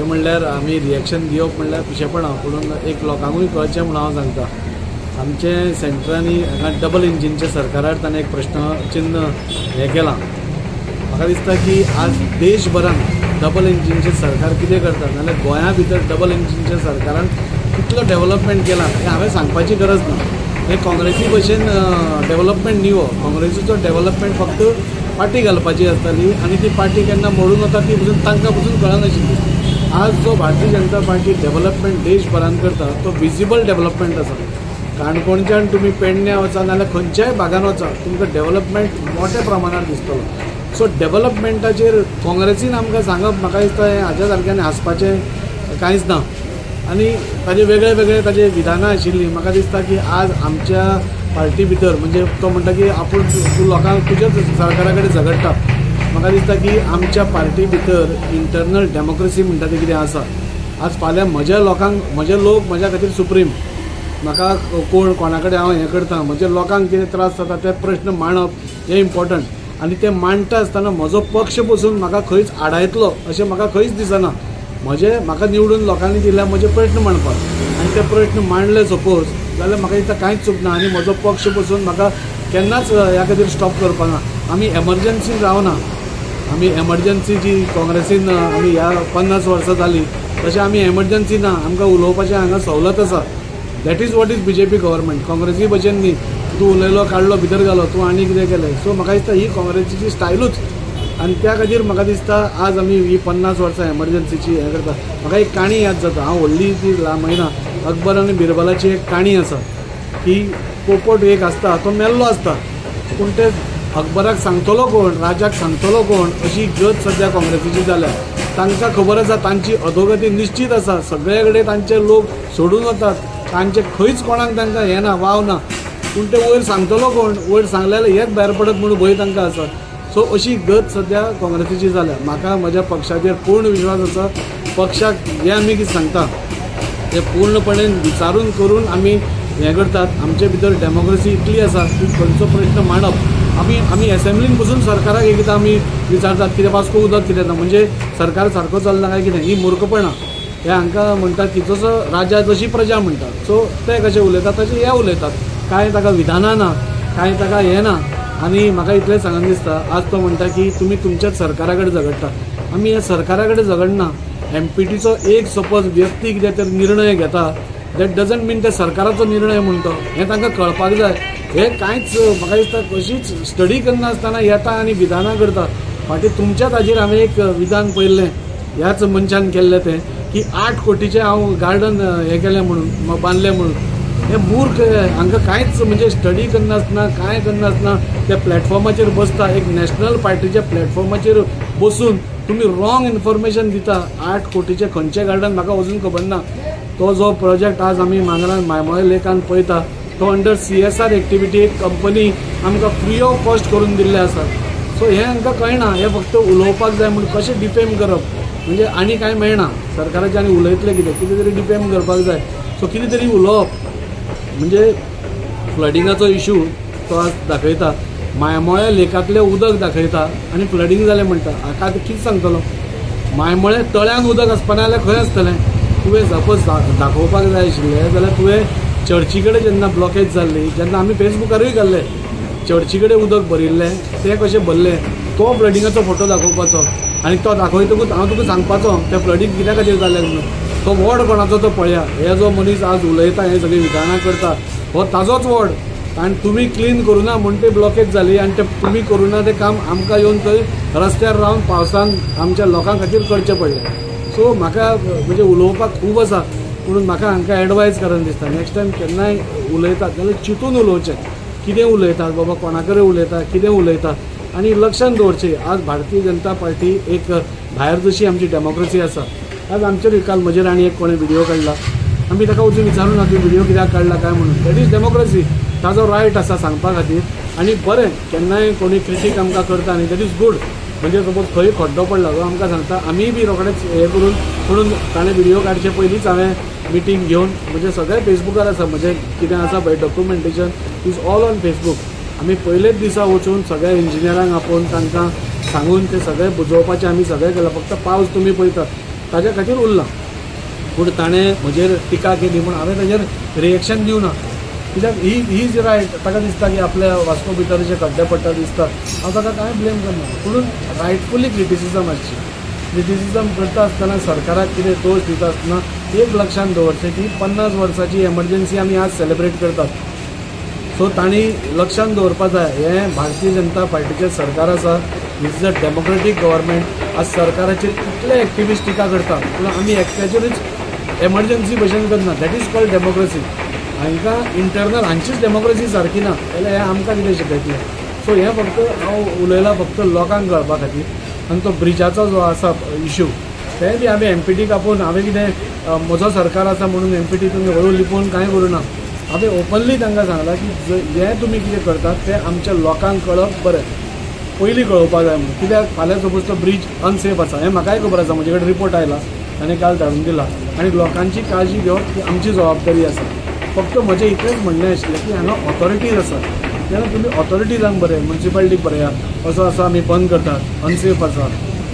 म्हणल्यार आमी रिएक्शन दिवप म्हणल्यार पिशेपणा, पूण एक लोकांकूय कळचें म्हणून हांव सांगता. आमचे सेंट्रांनी हांगा डबल इंजिनच्या सरकारार ताणें एक प्रश्न चिन्ह हें केलां. म्हाका दिसता की आज देशभरान डबल इंजिनचें सरकार कितें करता, नाल्यार गोंया भितर डबल इंजिनच्या सरकारान कितलो डेव्हलपमेंट केला हें हांवें सांगपाची गरज ना. हे काँग्रेसी भशेन डेव्हलपमेंट न्ही. हो काँग्रेसीचो डेव्हलपमेंट फक्त पार्टी घालपाची आसताली आनी ती पार्टी केन्ना मोडून वता ती पसून तांकां पसून कळनाशिल्ली. आज जो भारतीय जनता पार्टी डेव्हलपमेंट देशभरान करता तो विजिबल डेव्हलपमेंट आसा. काणकोणच्यान तुमी पेडण्या वचा नाल्यार खंयच्याय भागान वचा तुमकां डेव्हलपमेंट मोठ्या प्रमाणात दिसतलो. सो डेव्हलपमेंटाचेर काँग्रेसीन आमकां सांगप म्हाका दिसता हें हाच्या सारक्यान हांसपाचें कांयच ना. आनी ताजे वेगळे वेगळे ताजे विधानां आशिल्लीं. म्हाका दिसता की आज आमच्या पार्टी भितर म्हणजे तो म्हणटा की आपूण तूं लोकांक तुज्याच सरकारा कडेन झगडटा. म्हाका दिसता की आमच्या पार्टी भितर इंटरनल डेमोक्रेसी म्हणटा ती कितें आसा. आज फाल्यां म्हज्या लोकांक म्हजे लोक म्हज्या खातीर सुप्रीम. म्हाका कोणा कडेन हांव हें करता म्हज्या लोकांक कितें त्रास जाता ते प्रश्न मांडप हें इम्पॉर्टंट. आनी ते मांडटा आसतना म्हजो पक्ष पसून म्हाका खंयच आडायतलो अशें म्हाका खंयच दिसना. म्हाका निवडून लोकांनी दिल्या म्हजे प्रश्न मांडपाक आनी ते प्रश्न मांडले सपोज जाल्यार म्हाका दिसता कांयच चुकना. आनी म्हजो पक्ष पसून म्हाका केन्नाच ह्या खातीर स्टॉप करपाना. आमी एमर्जन्सीन रावना. आमी एमर्जन्सी जी काँग्रेसीन आमी ह्या 50 वर्सां जालीं तशें आमी एमर्जन्सी ना. आमकां उलोवपाचें हांगा सवलत आसा. That is what is BJP government. काँग्रेसी भशेन न्ही तूं उलयलो काडलो भितर घालो तूं आनी कितें केलें. सो म्हाका दिसता ही काँग्रेसीची स्टायलूच. आनी त्या खातीर म्हाका दिसता आज आमी ही 50 वर्सां एमर्जन्सीची हें करता. म्हाका एक काणी याद जाता. हांव व्हडली ती म्हयना अकबर आनी बिरबलाची एक काणी आसा की पोपट एक आसता तो मेल्लो आसता पूण ते अकबराक सांगतलो कोण, राजाक सांगतलो कोण अशी गत सद्या काँग्रेसीची जाल्या. तांकां खबर आसा तांची अधोगती निश्चित आसा. सगळे कडेन तांचे लोक सोडून वतात. तांचे खंयच कोणाक तांकां हें ना वाव ना. पूण ते वयर सांगतलो कोण, वयर सांगले जाल्यार हेच भायर पडत म्हणून भंय तांकां आसा. सो अशी गत सद्या काँग्रेसीची जाल्या. म्हाका म्हज्या पक्षाचेर पूर्ण विश्वास आसा. पक्षाक जे आमी कितें सांगता ते पूर्णपणे विचारून करून आमी हें करतात. आमचे भितर डेमोक्रेसी इतली आसा की खंयचो प्रश्न मांडप आमी एसेंब्लीन बसून सरकाराक एकदां आमी विचारतात कितें वास्को उदक कितें ना म्हणजे सरकार सारको चलना काय कितें. ही मूर्खपणां. हे हांकां म्हणटात की जसो राजा जशी प्रजा म्हणटात. सो ते कशें उलयतात तशें हे उलयतात. कांय ताका विधानां ना कांय ताका हें ना. आनी म्हाका इतलें सांगन दिसता आज तो म्हणटा की तुमी तुमच्याच सरकारा कडेन झगडटा. आमी ह्या सरकारा कडेन झगडना. MPTचो एक सपोज व्यक्ती कितें तर निर्णय घेता दॅट डजंट मीन ते सरकाराचो निर्णय म्हणटा हें तांकां कळपाक जाय. हे कांयच म्हाका दिसता कशीच स्टडी करनासतना येता आनी विधानां करता. फाटीं तुमच्याच हाजेर हांवें एक विधान पळयल्लें ह्याच मनशान केल्लें तें की 8 कोटीचें हांव गार्डन हें केलें म्हणून बांदलें म्हणून. हे मूर्ख हांकां कांयच म्हणजे स्टडी करनासतना कांय करनासतना त्या प्लॅटफॉर्माचेर बसता. एक नॅशनल पार्टीच्या प्लॅटफॉर्माचेर बसून तुमी रॉंग इन्फॉर्मेशन दिता. 8 कोटीचें खंयचें गार्डन म्हाका अजून खबर ना. तो जो प्रोजेक्ट आज आमी मांगरान मायमोळे लेकान पळयता तो अंडर CSR एक्टिविटी एक कंपनी आमकां फ्री ऑफ कॉस्ट करून दिल्ले आसा. सो हें हांकां कळना. हें फक्त उलोवपाक जाय म्हणून कशें डिफेम करप म्हणजे आनी कांय मेळना. सरकाराचें आनी उलयतले कितें तरी डिफेम करपाक जाय. सो कितें तरी उलोवप म्हणजे फ्लडिंगाचो इशू तो आज दाखयता. मायमोळे लेकांतलें उदक दाखयता आनी फ्लडींग जालें म्हणटा. हाका कितें सांगतलो. मायमोळे तळ्यान उदक आसपाना जाल्यार खंय आसतलें. तुवें सपोज दाखोवपाक जाय आशिल्लें जाल्यार तुवें चर्ची कडेन जेन्ना ब्लॉकेज जाल्ली जेन्ना आमी फेसबुकारूय घाल्ले चर्ची कडेन उदक भरिल्लें तें कशें भरलें तो फ्लडिंगाचो फोटो दाखोवपाचो आनी तो दाखयतकूच हांव तुका सांगपाचो तें फ्लडींग कित्या खातीर जालें म्हणून. तो वॉर्ड कोणाचो तो पळया. हे जो मनीस आज उलयता हे सगळी विधानां करता हो ताजोच वॉर्ड. आनी तुमी क्लीन करुना म्हणून ती ब्लॉकेज जाली आनी ते तुमी करुना तें काम आमकां येवन थंय रस्त्यार रावन पावसान आमच्या लोकां खातीर करचें पडलें. सो म्हाका म्हणजे उलोवपाक खूब आसा म्हणून म्हाका हांकां एडवायज करन दिसता नेक्स्ट टायम केन्नाय उलयतात जाल्यार चिंतून उलोवचें. कितें उलयतात बाबा कोणा कडेन उलयता कितें उलयता आनी लक्षांत दवरचें. आज भारतीय जनता पार्टी एक भायर जशी आमची डेमोक्रेसी आसा. आज आमचेर काल म्हजेर आनी एक कोणें व्हिडिओ काडला. आमी ताका वचून विचारूं ना तूं व्हिडिओ कित्याक काडला काय म्हणून. That is democracy. ताजो रायट आसा सांगपा खातीर. आनी बरें केन्नाय कोणी क्रिटीक आमकां करता आनी दॅट इज गूड. म्हणजे सपोज खंय खड्डो पडला तो आमकां सांगता आमी बी रोखडेच हें करून म्हणून ताणें व्हिडिओ काडचे पयलींच हांवें मिटींग घेवन म्हणजे सगळें फेसबुकार आसा म्हजें कितें आसा पळय documentation is all on Facebook. आमी पयलेच दिसा वचून सगळ्या इंजिनियरांक आपोवन तांकां सांगून ते सगळें बुजोवपाचें आमी सगळें केलां. फक्त पावस तुमी पळयतात ताज्या खातीर उरलां. पूण ताणें म्हजेर टिका केली म्हूण हांवें ताजेर रिएक्शन दिवना. कित्याक ही जी रायट ताका दिसता की आपल्या वास्को भितर जे खड्डे पडटा दिसता, हांव ताका कांय ब्लेम करना. पूण रायटफुली क्रिटिसिजम आसची. क्रिटिसिजम करता आसतना सरकाराक कितें दोश दिता आसतना एक लक्षांत दवरचें की 50 वर्सांची एमर्जन्सी आमी आज सेलिब्रेट करतात. सो तांणी लक्षांत दवरपा जाय हें भारतीय जनता पार्टीचें सरकार आसा. This is a democratic government. आज सरकाराचेर कितले एक्टिविस्ट टिका करता पूण आमी एकट्याचेरूच एमर्जन्सी भशेन करना. That is called democracy. हांकां इंटरनल हांचीच डेमोक्रेसी सारकी ना जाल्यार हें आमकां कितें शिकयतलें. सो हें फक्त हांव उलयलां फक्त लोकांक कळपा खातीर. आनी तो ब्रिजाचो जो आसा इश्यू तें बी हांवें एमपीटीक आपोवन हांवें कितें म्हजो सरकार आसा म्हणून एमपीटी तुमी हळू लिपोवन कांय करूना. हांवें ओपनली तांकां सांगलां की हें तुमी कितें करतात तें आमच्या लोकांक कळप बरें पयलीं कळोवपाक जाय म्हणून. कित्याक फाल्यां सपोज तो ब्रीज अनसेफ आसा हें म्हाकाय खबर आसा. म्हजे कडेन रिपोर्ट आयला ताणें काल धाडून दिला. आनी लोकांची काळजी घेवप ही आमची जबाबदारी आसा. फक्त म्हजें इतलेंच म्हणणें आशिल्लें की हांगा ऑथॉरिटीज आसा तेन्ना तुमी ऑथॉरिटीजांक बरें म्युन्सिपालिटीक बरेया असो आसा आमी बंद करतात अनसेफ आसा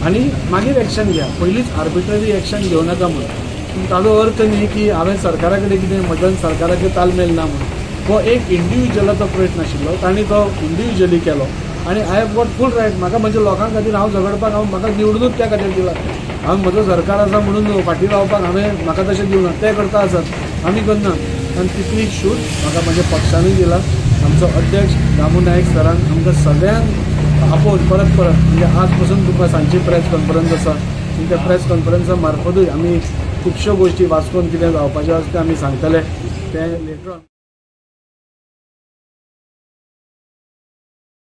आनी मागीर एक्शन घ्या. पयलींच आर्बिट्ररी एक्शन घेवं नाका म्हणून. ताजो अर्थ न्ही की हांवें सरकारा कडेन कितें म्हज्यान सरकाराचेर तालमेल ना म्हणून. हो एक इंडिविज्युअलाचो प्रश्न आशिल्लो तांणी तो इंडिविज्युअली केलो आनी I have got full right. म्हाका म्हज्या लोकां खातीर हांव झगडपाक म्हाका निवडूनच त्या खातीर दिला. हांवें म्हजो सरकार आसा म्हणून फाटीं रावपाक हांवें म्हाका तशें दिवना. ते करता आसत आमी करना. आनी तितली शूट म्हाका म्हज्या पक्षानूय दिला. आमचो अध्यक्ष दामू नायक सरान आमकां सगळ्यांक आपोवन परत म्हणजे आज पासून तुमकां सांजची प्रेस कॉन्फरन्स आसा. त्या प्रेस कॉन्फरन्सा मार्फतूय आमी खुबश्यो गोश्टी वास्कोन कितें जावपाच्यो आसा तें आमी सांगतले. ते लेटर ऑन